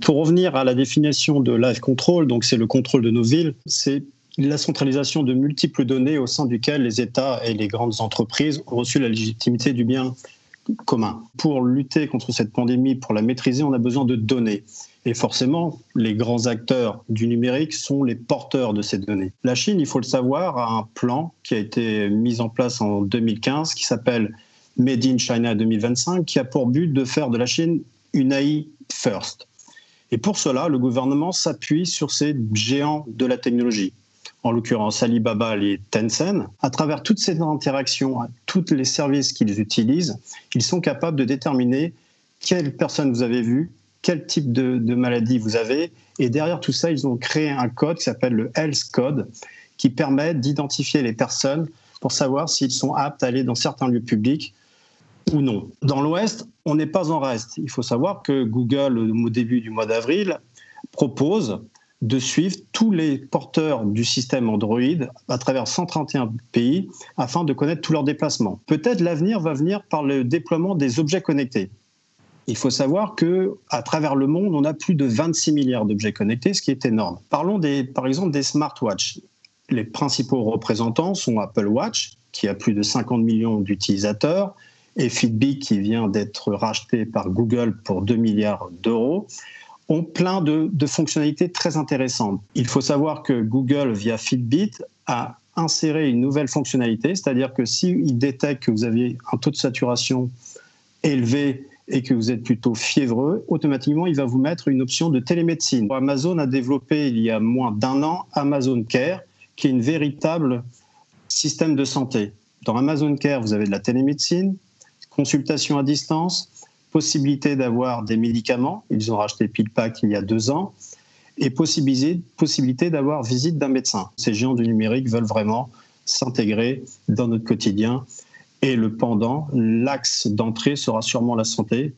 Pour revenir à la définition de live control, donc c'est le contrôle de nos villes, c'est la centralisation de multiples données au sein duquel les États et les grandes entreprises ont reçu la légitimité du bien commun. Pour lutter contre cette pandémie, pour la maîtriser, on a besoin de données. Et forcément, les grands acteurs du numérique sont les porteurs de ces données. La Chine, il faut le savoir, a un plan qui a été mis en place en 2015 qui s'appelle Made in China 2025, qui a pour but de faire de la Chine une AI first. Et pour cela, le gouvernement s'appuie sur ces géants de la technologie, en l'occurrence Alibaba et Tencent. À travers toutes ces interactions, tous les services qu'ils utilisent, ils sont capables de déterminer quelle personne vous avez vue, quel type de maladie vous avez. Et derrière tout ça, ils ont créé un code qui s'appelle le Health Code, qui permet d'identifier les personnes pour savoir s'ils sont aptes à aller dans certains lieux publics ou non. Dans l'Ouest, on n'est pas en reste. Il faut savoir que Google, au début du mois d'avril, propose de suivre tous les porteurs du système Android à travers 131 pays afin de connaître tous leurs déplacements. Peut-être l'avenir va venir par le déploiement des objets connectés. Il faut savoir qu'à travers le monde, on a plus de 26 milliards d'objets connectés, ce qui est énorme. Parlons par exemple des smartwatches. Les principaux représentants sont Apple Watch, qui a plus de 50 millions d'utilisateurs, et Fitbit, qui vient d'être racheté par Google pour 2 milliards d'euros, ont plein de fonctionnalités très intéressantes. Il faut savoir que Google, via Fitbit, a inséré une nouvelle fonctionnalité, c'est-à-dire que s'il détecte que vous avez un taux de saturation élevé et que vous êtes plutôt fiévreux, automatiquement, il va vous mettre une option de télémédecine. Amazon a développé, il y a moins d'1 an, Amazon Care, qui est une véritable système de santé. Dans Amazon Care, vous avez de la télémédecine, consultation à distance, possibilité d'avoir des médicaments, ils ont racheté PillPack il y a 2 ans, et possibilité d'avoir visite d'un médecin. Ces géants du numérique veulent vraiment s'intégrer dans notre quotidien, et le pendant, l'axe d'entrée sera sûrement la santé.